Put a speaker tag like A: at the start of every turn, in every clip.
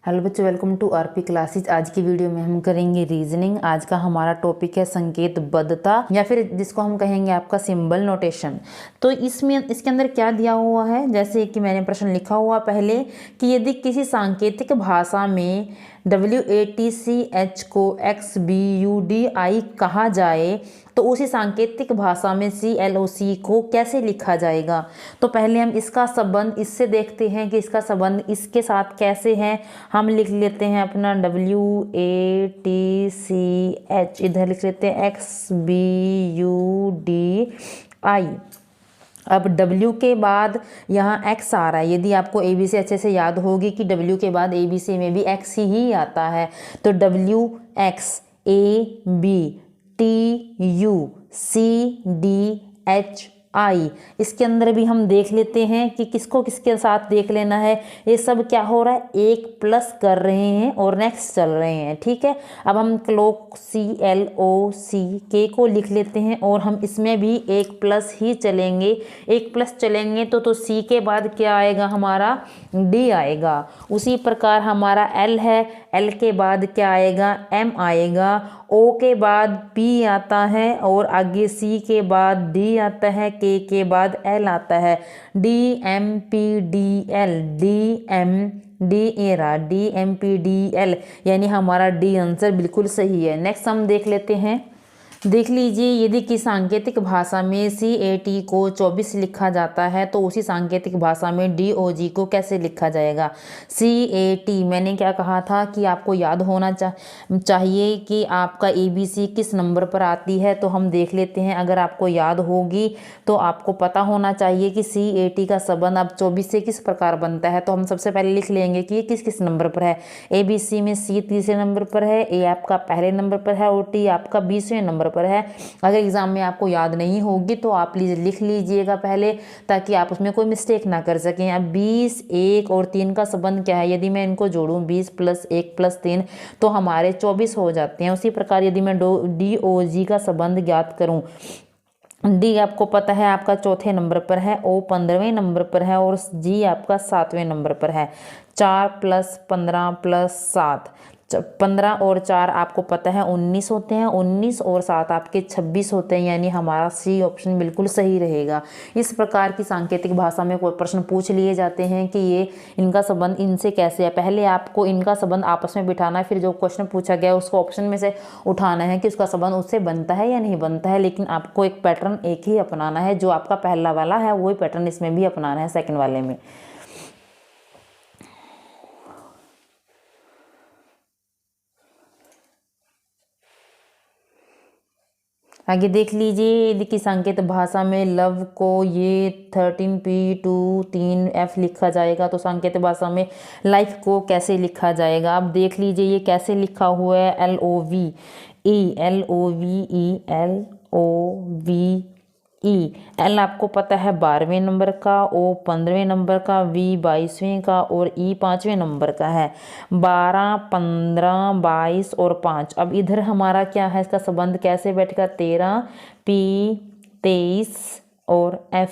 A: Hello बच्चों, welcome to RP classes. आज की वीडियो में हम करेंगे रीजनिंग। आज का हमारा टॉपिक है संकेतबद्धता या फिर जिसको हम कहेंगे आपका सिंबल नोटेशन। तो इसके अंदर क्या दिया हुआ है, जैसे कि मैंने प्रश्न लिखा हुआ पहले कि यदि किसी सांकेतिक भाषा में WATCH को XBUDI कहा जाए तो उसी सांकेतिक भाषा में CLOC को कैसे लिखा जाएगा। तो पहले हम इसका संबंध इससे देखते हैं कि इसका संबंध इसके साथ कैसे है। हम लिख लेते हैं अपना WATCH, इधर लिख लेते हैं XBUDI। अब W के बाद यहाँ X आ रहा है। यदि आपको ABC अच्छे से याद होगी कि W के बाद ABC में भी X ही आता है, तो WXABTUCDHI। इसके अंदर भी हम देख लेते हैं कि किसको किसके साथ देख लेना है। ये सब क्या हो रहा है, एक प्लस कर रहे हैं और नेक्स्ट चल रहे हैं। ठीक है, अब हम CLOC को लिख लेते हैं और हम इसमें भी एक प्लस ही चलेंगे। एक प्लस चलेंगे तो C के बाद क्या आएगा, हमारा D आएगा। उसी प्रकार हमारा L है, L के बाद क्या आएगा, M आएगा। O के बाद P आता है और आगे C के बाद D आता है, K के बाद L आता है। DMPDL यानी हमारा D आंसर बिल्कुल सही है। नेक्स्ट हम देख लेते हैं। देख लीजिए, यदि किसी सांकेतिक भाषा में CAT को 24 लिखा जाता है तो उसी सांकेतिक भाषा में DOG को कैसे लिखा जाएगा। CAT मैंने क्या कहा था कि आपको याद होना चाहिए कि आपका ABC किस नंबर पर आती है। तो हम देख लेते हैं, अगर आपको याद होगी तो आपको पता होना चाहिए कि CAT का संबंध अब 24 से किस प्रकार बनता है। तो हम सबसे पहले लिख लेंगे कि ये किस किस नंबर पर है। ABC में C तीसरे नंबर पर है, A आपका पहले नंबर पर है और T आपका 20वें नंबर पर है। अगर एग्जाम में आपको याद नहीं होगी तो आप प्लीज लिख लीजिएगा पहले, ताकि आप उसमें कोई मिस्टेक ना कर सकें। अब 20, 1 और 3 का संबंध क्या है, यदि मैं इनको जोड़ूं 20 + 1 + 3 तो हमारे 24 हो जाते हैं। उसी प्रकार यदि मैं DOG का संबंध ज्ञात करूं, D आपको पता है आपका चौथे नंबर पर है, O 15वें नंबर पर है और G आपका 7वें नंबर पर है। 4 + 15 + 7, 15 और 4 आपको पता है 19 होते हैं। 19 और 7 आपके 26 होते हैं, यानी हमारा C ऑप्शन बिल्कुल सही रहेगा। इस प्रकार की सांकेतिक भाषा में कोई प्रश्न पूछ लिए जाते हैं कि ये इनका संबंध इनसे कैसे है। पहले आपको इनका संबंध आपस में बिठाना है, फिर जो क्वेश्चन पूछा गया उसको ऑप्शन में से उठाना है कि उसका संबंध उससे बनता है या नहीं बनता है। लेकिन आपको एक पैटर्न एक ही अपनाना है, जो आपका पहला वाला है वही पैटर्न इसमें भी अपनाना है सेकेंड वाले में। आगे देख लीजिए, यदि कि सांकेत भाषा में लव को ये 13P2 3F लिखा जाएगा तो सांकेत भाषा में लाइफ को कैसे लिखा जाएगा। अब देख लीजिए ये कैसे लिखा हुआ है, LOVE L आपको पता है 12वें नंबर का, O 15वें नंबर का, V 22वें का और E 5वें नंबर का है। 12, 15, 22 और 5। अब इधर हमारा क्या है, इसका संबंध कैसे बैठेगा, 13P 23 और F,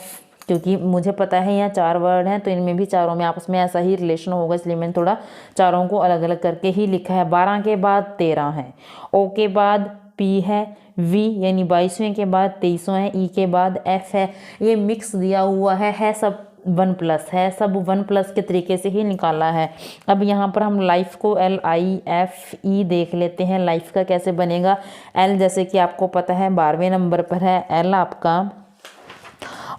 A: क्योंकि मुझे पता है यहाँ 4 वर्ड हैं तो इनमें भी चारों में आपस में ऐसा ही रिलेशन होगा, इसलिए मैंने थोड़ा चारों को अलग अलग करके ही लिखा है। 12 के बाद 13 है, O के बाद P है, V यानी 22वें के बाद 23वां है, E के बाद F है। ये मिक्स दिया हुआ है सब 1+ है, सब 1+ के तरीके से ही निकाला है। अब यहाँ पर हम लाइफ को LIFE देख लेते हैं। लाइफ का कैसे बनेगा, L जैसे कि आपको पता है 12वें नंबर पर है L आपका,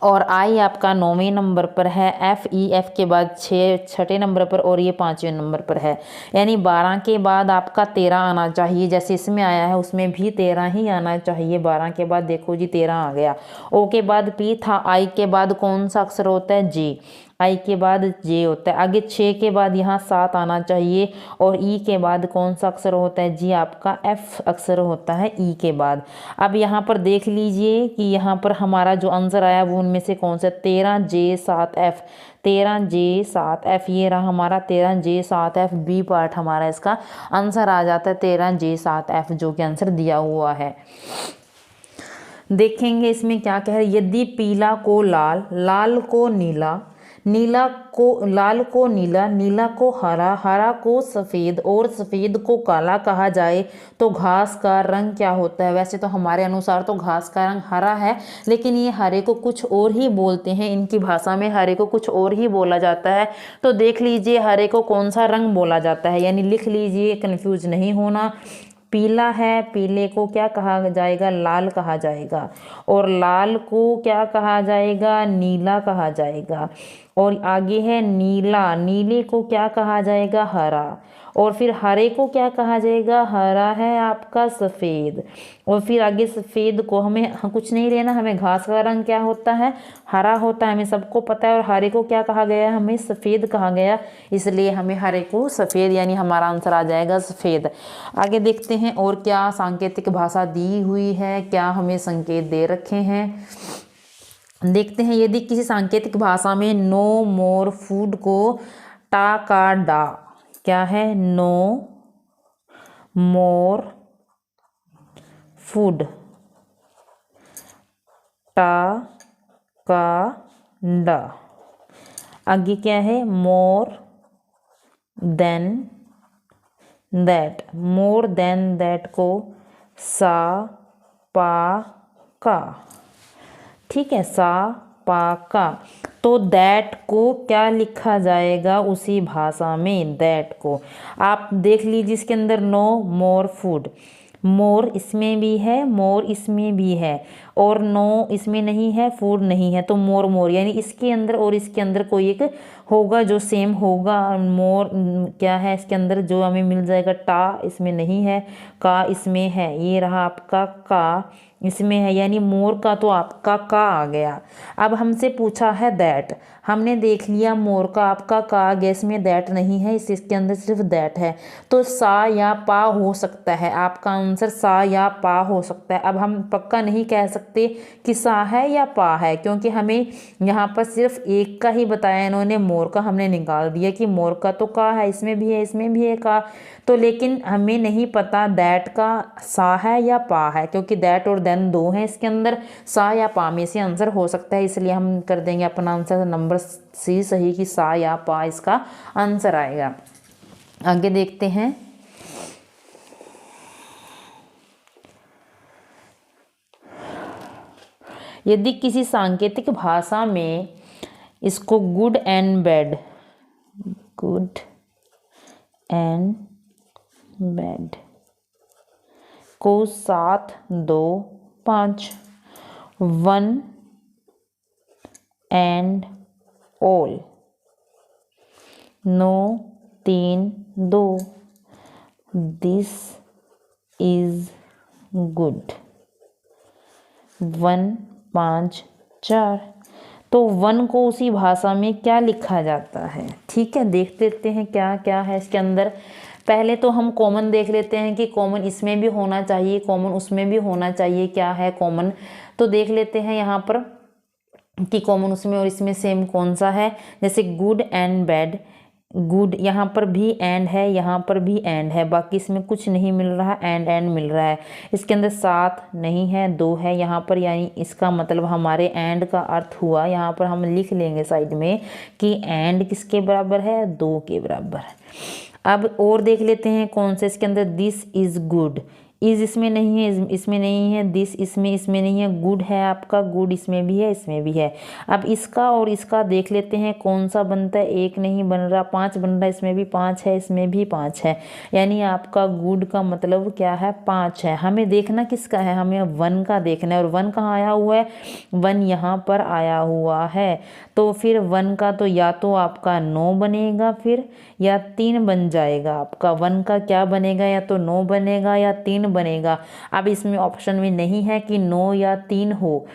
A: और I आपका 9वें नंबर पर है, F के बाद 6ठे नंबर पर और ये 5वें नंबर पर है। यानी 12 के बाद आपका 13 आना चाहिए, जैसे इसमें आया है उसमें भी 13 ही आना चाहिए। 12 के बाद देखो जी 13 आ गया। O के बाद P था, I के बाद कौन सा अक्षर होता है, G, I के बाद J होता है। आगे 6 के बाद यहाँ 7 आना चाहिए और E के बाद कौन सा अक्षर होता है, G आपका F अक्षर होता है E के बाद। अब यहाँ पर देख लीजिए कि यहाँ पर हमारा जो आंसर आया वो उनमें से कौन सा, 13J7F, 13J7F ये रहा हमारा 13J7F। बी पार्ट हमारा इसका आंसर आ जाता है 13J7F, जो कि आंसर दिया हुआ है। देखेंगे इसमें क्या कह रहा है, यदि पीला को लाल, लाल को नीला, नीला को लाल को नीला, नीला को हरा, हरा को सफ़ेद और सफ़ेद को काला कहा जाए तो घास का रंग क्या होता है? वैसे तो हमारे अनुसार तो घास का रंग हरा है, लेकिन ये हरे को कुछ और ही बोलते हैं, इनकी भाषा में हरे को कुछ और ही बोला जाता है। तो देख लीजिए हरे को कौन सा रंग बोला जाता है, यानी लिख लीजिए, कन्फ्यूज नहीं होना। पीला है, पीले को क्या कहा जाएगा? लाल कहा जाएगा। और लाल को क्या कहा जाएगा? नीला कहा जाएगा। और आगे है नीला, नीले को क्या कहा जाएगा? हरा। और फिर हरे को क्या कहा जाएगा? हरा है आपका सफ़ेद। और फिर आगे सफ़ेद को हमें कुछ नहीं लेना, हमें घास का रंग क्या होता है? हरा होता है, हमें सबको पता है। और हरे को क्या कहा गया? हमें सफ़ेद कहा गया, इसलिए हमें हरे को सफ़ेद, यानी हमारा आंसर आ जाएगा सफ़ेद। आगे देखते हैं और क्या सांकेतिक भाषा दी हुई है, क्या हमें संकेत दे रखे हैं। देखते हैं, यदि किसी सांकेतिक भाषा में नो मोर फूड को टा का डा, क्या है? नो मोर फूड, टा का डा। आगे क्या है? More than that, more than that को सा पा का, ठीक है, सा पा का। तो दैट को क्या लिखा जाएगा उसी भाषा में? दैट को आप देख लीजिए, इसके अंदर नो मोर फूड, मोर इसमें भी है, मोर इसमें भी है, और नो इसमें नहीं है, फूड नहीं है, तो मोर मोर, यानी इसके अंदर और इसके अंदर कोई एक होगा जो सेम होगा। मोर क्या है इसके अंदर जो हमें मिल जाएगा? टा इसमें नहीं है, का इसमें है, ये रहा आपका का इसमें है, यानी मोर का तो आपका का आ गया। अब हमसे पूछा है दैट, हमने देख लिया मोर का आपका का आ गया, इसमें दैट नहीं है, इसके अंदर सिर्फ दैट है, तो सा या पा हो सकता है, आपका आंसर सा या पा हो सकता है। अब हम पक्का नहीं कह सकते कि सा है या पा है, क्योंकि हमें यहाँ पर सिर्फ एक का ही बताया इन्होंने, मोर का हमने निकाल दिया कि मोर का तो का है, इसमें भी है, इसमें भी है का, तो लेकिन हमें नहीं पता दैट का सा है या पा है, क्योंकि दैट और देन दो हैं इसके अंदर, सा या पा में से आंसर हो सकता है, इसलिए हम कर देंगे अपना आंसर नंबर सी सही कि सा या पा इसका आंसर आएगा। आगे देखते हैं, यदि किसी सांकेतिक भाषा में इसको good and bad, good and bad को 7 2 5, 1 and all, 9 3 2, this is good, 1 5 4, तो 1 को उसी भाषा में क्या लिखा जाता है? ठीक है, देख लेते हैं क्या क्या है इसके अंदर। पहले तो हम कॉमन देख लेते हैं कि कॉमन इसमें भी होना चाहिए, कॉमन उसमें भी होना चाहिए, क्या है कॉमन, तो देख लेते हैं यहाँ पर कि कॉमन उसमें और इसमें सेम कौन सा है। जैसे गुड एंड बैड, गुड यहाँ पर भी एंड है, यहाँ पर भी एंड है, बाकी इसमें कुछ नहीं मिल रहा, एंड मिल रहा है। इसके अंदर 7 नहीं है, 2 है यहाँ पर, यानी इसका मतलब हमारे एंड का अर्थ हुआ, यहाँ पर हम लिख लेंगे साइड में कि एंड किसके बराबर है? 2 के बराबर। अब और देख लेते हैं कौन से इसके अंदर, दिस इज़ गुड, इज इसमें नहीं है, इसमें नहीं है, दिस इसमें नहीं है, गुड है आपका, गुड इसमें भी है, इसमें भी है। अब इसका और इसका देख लेते हैं कौन सा बनता है, 1 नहीं बन रहा, 5 बन रहा है, इसमें भी 5 है, इसमें भी 5 है, यानी आपका गुड का मतलब क्या है? 5 है। हमें देखना किसका है? हमें 1 का देखना है, और 1 कहाँ आया हुआ है? 1 यहाँ पर आया हुआ है, तो फिर 1 का तो या तो आपका 9 बनेगा फिर, या 3 बन जाएगा आपका। 1 का क्या बनेगा? या तो 9 बनेगा या 3 बनेगा। अब इसमें ऑप्शन में नहीं है कि 9 या 3 हो,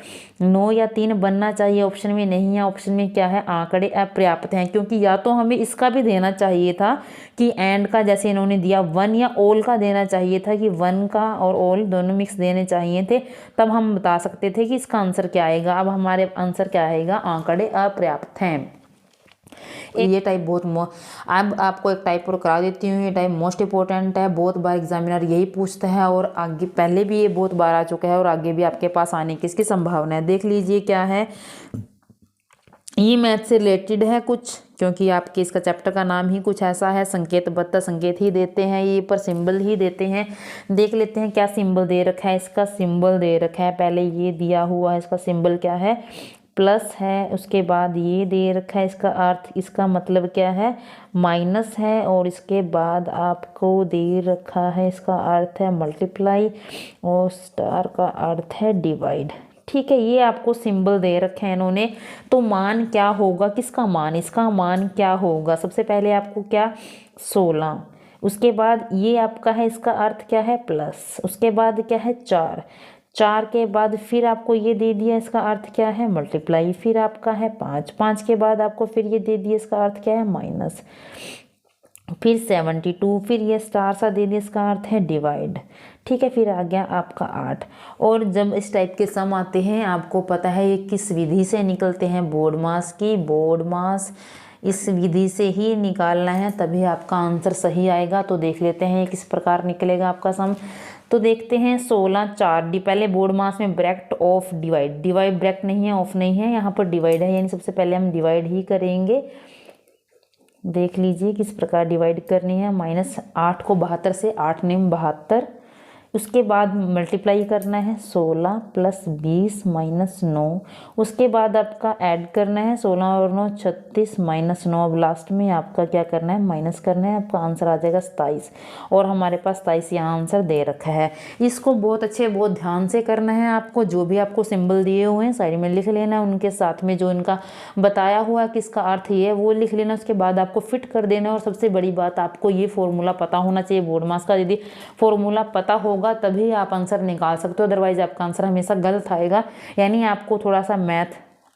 A: 9 या 3 बनना चाहिए, ऑप्शन में नहीं है। ऑप्शन में क्या है? आंकड़े अपर्याप्त हैं, क्योंकि या तो हमें इसका भी देना चाहिए था कि एंड का, जैसे इन्होंने दिया 1, या ऑल का देना चाहिए था कि 1 का और ऑल दोनों मिक्स देने चाहिए थे, तब हम बता सकते थे कि इसका आंसर क्या आएगा। अब हमारे आंसर क्या आएगा? आंकड़े अपर्याप्त हैं। ये टाइप बहुत अब आपको एक टाइप और करा देती हूँ, ये टाइप मोस्ट इंपॉर्टेंट है, बहुत बार एग्जामिनर यही पूछता है, और आगे पहले भी ये बहुत बार आ चुका है और आगे भी आपके पास आने की इसकी संभावना है। देख लीजिए क्या है, ये मैथ से रिलेटेड है कुछ, क्योंकि आपके इसका चैप्टर का नाम ही कुछ ऐसा है, संकेतबद्ध संकेत ही देते हैं ये, पर सिंबल ही देते हैं। देख लेते हैं क्या सिंबल दे रखा है। इसका सिंबल दे रखा है, पहले ये दिया हुआ है, इसका सिंबल क्या है, प्लस है। उसके बाद ये दे रखा है, इसका अर्थ, इसका मतलब क्या है, माइनस है। और इसके बाद आपको दे रखा है, इसका अर्थ है मल्टीप्लाई, और स्टार का अर्थ है डिवाइड। ठीक है, ये आपको सिंबल दे रखे हैं इन्होंने। तो मान क्या होगा, किसका मान, इसका मान क्या होगा। सबसे पहले आपको क्या, 16, उसके बाद ये आपका है, इसका अर्थ क्या है, प्लस, उसके बाद क्या है, 4, 4 के बाद फिर आपको ये दे दिया, इसका अर्थ क्या है, मल्टीप्लाई, फिर आपका है 5, 5 के बाद आपको फिर ये दे दिया, इसका अर्थ क्या है, माइनस, फिर 72, फिर ये स्टार सा दे दिया, इसका अर्थ है डिवाइड। ठीक है, फिर आ गया आपका 8। और जब इस टाइप के सम आते हैं, आपको पता है ये किस विधि से निकलते हैं, बोर्ड मास की, बोर्ड मास, इस विधि से ही निकालना है, तभी आपका आंसर सही आएगा। तो देख लेते हैं किस प्रकार निकलेगा आपका सम। तो देखते हैं 16 4 डी, पहले बोर्ड मास में bracket of divide, divide bracket नहीं है, ऑफ नहीं है, यहाँ पर डिवाइड है, यानी सबसे पहले हम डिवाइड ही करेंगे। देख लीजिए किस प्रकार डिवाइड करनी है। -8 को 72 से, 8 9 72, उसके बाद मल्टीप्लाई करना है 16 + 20 - 9, उसके बाद आपका ऐड करना है 16 और 9 36 - 9, अब लास्ट में आपका क्या करना है, माइनस करना है। आपका आंसर आ जाएगा 27, और हमारे पास 27 यहाँ आंसर दे रखा है। इसको बहुत अच्छे, बहुत ध्यान से करना है आपको। जो भी आपको सिंबल दिए हुए हैं साइड में लिख लेना, उनके साथ में जो इनका बताया हुआ है किसका अर्थ ये है वो लिख लेना। उसके बाद आपको फिट कर देना। और सबसे बड़ी बात, आपको ये फॉर्मूला पता होना चाहिए बोर्ड मास का। यदि फॉर्मूला पता होगा तभी आप आंसर निकाल सकते हो, अदरवाइज आपका आंसर हमेशा गलत आएगा। यानी आपको थोड़ा सा मैथ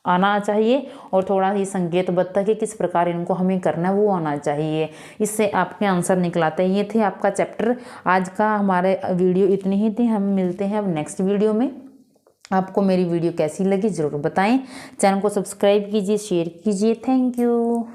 A: आना चाहिए, और थोड़ा ही संकेतबद्ध कि किस प्रकार इनको हमें करना है वो आना चाहिए, इससे आपके आंसर निकलाते हैं। ये थे आपका चैप्टर। आज का हमारे वीडियो इतनी ही थी। हम मिलते हैं अब नेक्स्ट वीडियो में। आपको मेरी वीडियो कैसी लगी ज़रूर बताएं। चैनल को सब्सक्राइब कीजिए, शेयर कीजिए। Thank you.